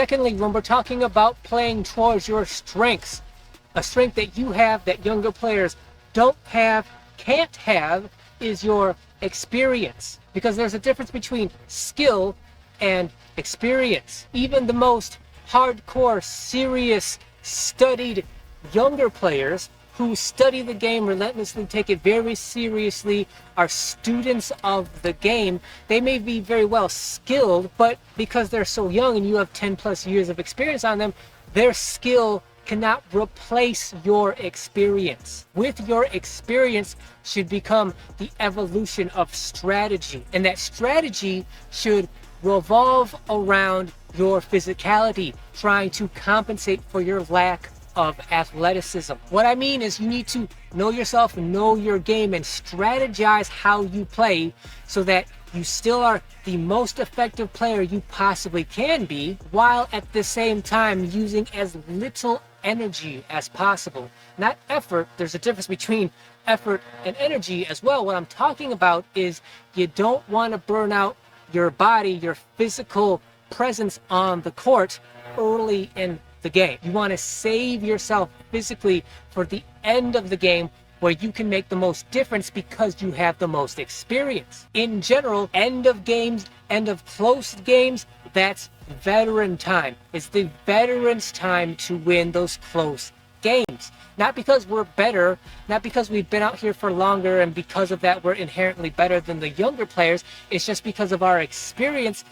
Secondly, when we're talking about playing towards your strengths, a strength that you have that younger players don't have, can't have, is your experience. Because there's a difference between skill and experience. Even the most hardcore, serious, studied younger players who study the game relentlessly, take it very seriously, are students of the game. They may be very well skilled, but because they're so young and you have 10 plus years of experience on them, their skill cannot replace your experience. With your experience should become the evolution of strategy, and that strategy should revolve around your physicality, trying to compensate for your lack of athleticism. What I mean is you need to know yourself, know your game, and strategize how you play so that you still are the most effective player you possibly can be, while at the same time using as little energy as possible. Not effort. There's a difference between effort and energy as well. What I'm talking about is you don't want to burn out your body, your physical presence on the court early in the game. You want to save yourself physically for the end of the game, where you can make the most difference because you have the most experience. In general, end of games, end of close games, that's veteran time. It's the veterans' time to win those close games. Not because we're better, not because we've been out here for longer and because of that we're inherently better than the younger players. It's just because of our experience.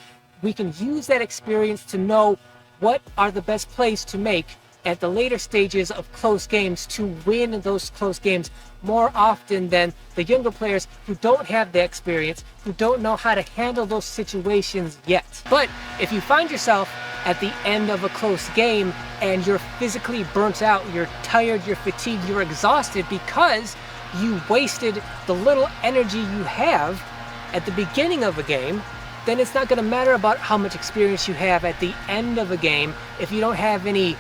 We can use that experience to know what are the best plays to make at the later stages of close games to win those close games more often than the younger players who don't have the experience, who don't know how to handle those situations yet. But if you find yourself at the end of a close game and you're physically burnt out, you're tired, you're fatigued, you're exhausted because you wasted the little energy you have at the beginning of a game, then it's not going to matter about how much experience you have at the end of a game if you don't have any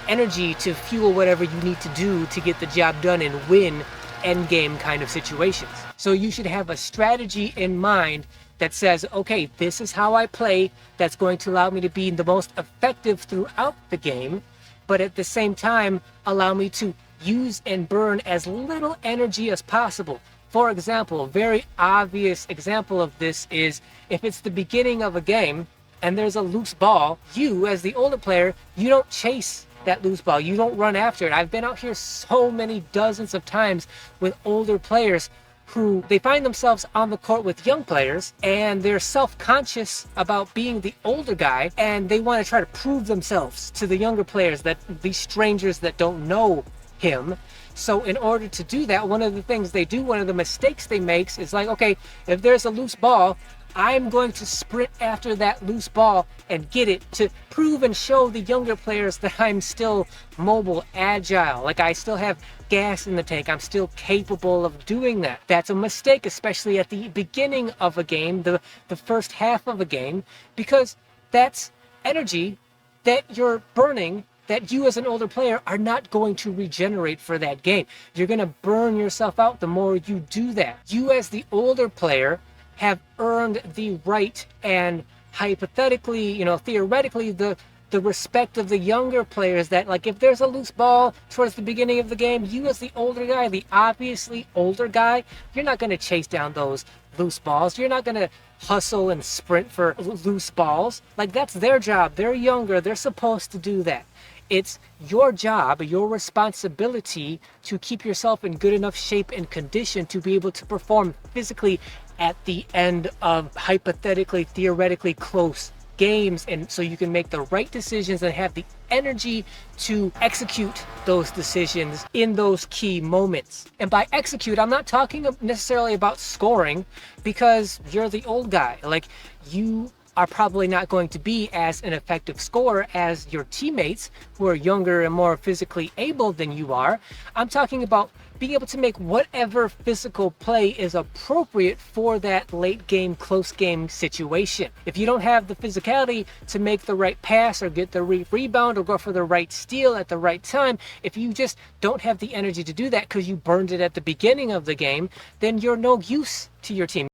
energy to fuel whatever you need to do to get the job done and win end game kind of situations. So you should have a strategy in mind that says, okay, this is how I play that's going to allow me to be the most effective throughout the game, but at the same time allow me to use and burn as little energy as possible. For example, a very obvious example of this is if it's the beginning of a game and there's a loose ball, you as the older player, you don't chase that loose ball. You don't run after it. I've been out here so many dozens of times with older players who they find themselves on the court with young players and they're self-conscious about being the older guy and they want to try to prove themselves to the younger players, that these strangers that don't know him. So in order to do that, one of the things they do, one of the mistakes they make is like, okay, if there's a loose ball, I'm going to sprint after that loose ball and get it to prove and show the younger players that I'm still mobile, agile, like I still have gas in the tank. I'm still capable of doing that. That's a mistake, especially at the beginning of a game, the first half of a game, because that's energy that you're burning that you as an older player are not going to regenerate for that game. You're going to burn yourself out the more you do that. You as the older player have earned the right and hypothetically, theoretically, the respect of the younger players that, like, if there's a loose ball towards the beginning of the game, you as the older guy, the obviously older guy, you're not going to chase down those loose balls. You're not going to hustle and sprint for loose balls. Like, that's their job. They're younger. They're supposed to do that. It's your job, your responsibility to keep yourself in good enough shape and condition to be able to perform physically at the end of hypothetically, theoretically close games, and so you can make the right decisions and have the energy to execute those decisions in those key moments. And by execute, I'm not talking necessarily about scoring, because you're the old guy. Like, you are probably not going to be as an effective scorer as your teammates who are younger and more physically able than you are. I'm talking about being able to make whatever physical play is appropriate for that late game, close game situation. If you don't have the physicality to make the right pass or get the rebound or go for the right steal at the right time, if you just don't have the energy to do that because you burned it at the beginning of the game, then you're no use to your team.